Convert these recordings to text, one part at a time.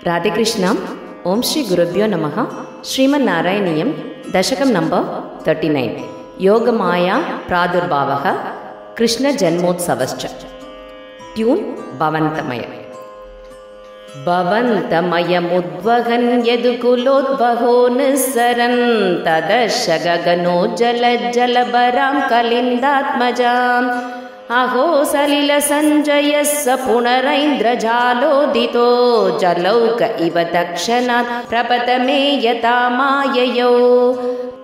राधे कृष्ण। ओम श्री गुरुभ्यो नमः। श्रीमन्नारायणीयं दशकं नंबर 39 योगमाया प्रादुर्भावः कृष्ण जन्मोत्सवश्च। ट्यून भवन्तमय। भवन्तमयमुद्वहन् यदुकुलोद्वहो निस्सरन् तदर्श गगनो जलज्जलभरां कलिन्दात्मजाम् अहो सलिलसञ्जयः स पुनरैन्द्रजालोदितो जलौक इव तक्षणात् प्रपतमे यथा माययौ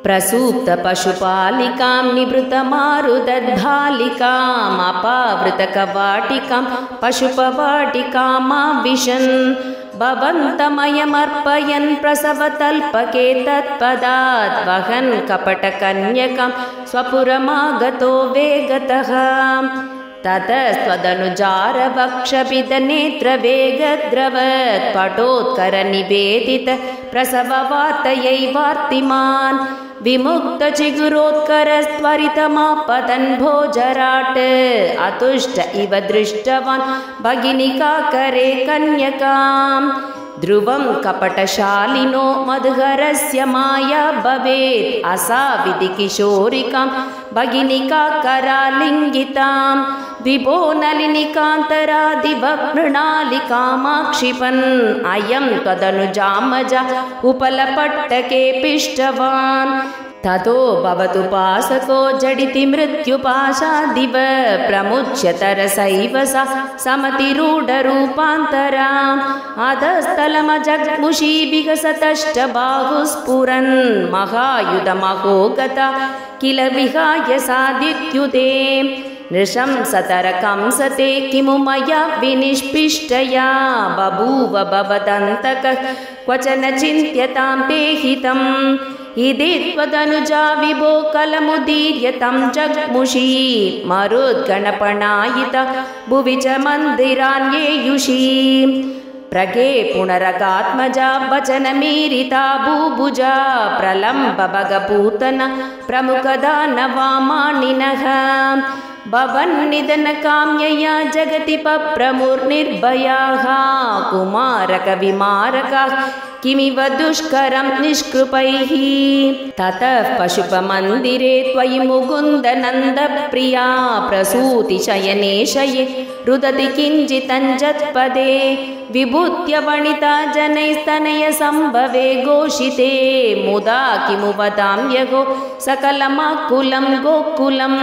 प्रसूप्तपशुपालिकां निभृतमारुदद्भालिकाम् अपावृतकवाटिकां पशुपवाटिकामाविशन् भवन्तमयमर्पयन् प्रसवतल्पके तत्पदात् वहन् कपटकन्यकां स्वपुरमागतो वेगतः ततस्त्वदनुजारवक्षपिदनेत्रवेगद्रवत् पटोत्करनिवेदित प्रसववार्तयैवार्तिमान् विमुक्तचिगुरोत्करस्त्वरितमापतन् भोजराट् अतुष्ट इव दृष्टवान् भगिनिकाकरे कन्यकाम् ध्रुवं कपटशालिनो मधुहरस्य माया भवेत् असाविधि किशोरिकां भगिनिकाकरालिङ्गितां विभो नलिनिकान्तरादिवमृणालिकामाक्षिपन् अयं त्वदनुजामजा उपलपट्टके पिष्टवान् ततो भवतुपासको झटिति मृत्युपाशादिव प्रमुच्य तरसैव सा समतिरूढरूपान्तराम् अधस्तलमजग्मुषी विकसतष्टबाहुस्फुरन् महायुधमहो गता किल विहाय सादित्युते नृशंसतरकंसते किमु मया विनिष्पिष्टया बभूव भवदन्तकः क्वचन चिन्त्यतां ते हितम् इति त्वदनुजा विभो कलमुदीर्यतं जग्मुषी मरुद्गणपणायिता भुवि च मन्दिरान्येयुषी प्रगे पुनरगात्मजा वचनमीरिता भूभुजा प्रलम्ब भगपूतना प्रमुखदानवामानिनः भवन्निधनकाम्यया जगति पप्रमुर्निर्भयाः कुमारकविमारकाः किमिव दुष्करं निष्कृपैः ततः पशुपमन्दिरे त्वयि मुकुन्दनन्दप्रिया प्रसूतिशयने शये रुदति किञ्चितञ्जत्पदे विभूत्यवणिता जनैस्तनयसम्भवे घोषिते मुदा किमु वदां यगो सकलमाकुलं गोकुलम्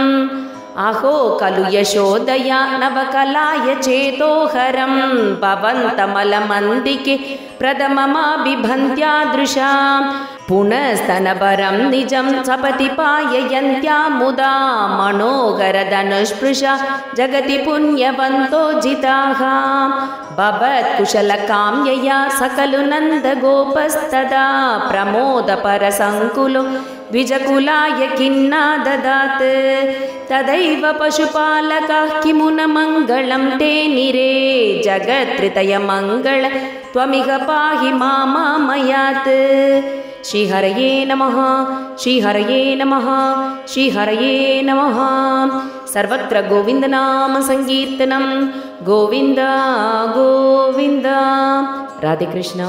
अहो खलु यशोदया नवकलाय चेतोहरं भवन्तमलमन्दिके प्रथममाभिभन्त्यादृशां पुनस्तनभरं निजं सपति पाययन्त्या मुदा मनोहरधनुष्पृशा जगति पुण्यवन्तो जिताः भवत्कुशलकाम्यया सकलु नन्दगोपस्तदा प्रमोदपरसङ्कुलो द्विजकुलाय किन्ना ददात् तदैव पशुपालकाः किमु न मङ्गलं ते निरे जगत्त्रितयमङ्गल त्वमिह पाहि मामामयात् श्रीहरये नमः श्रीहरये नमः श्रीहरये नमः। सर्वत्र गोविन्दनाम संकीर्तनं गोविन्द गोविन्द। राधे कृष्ण।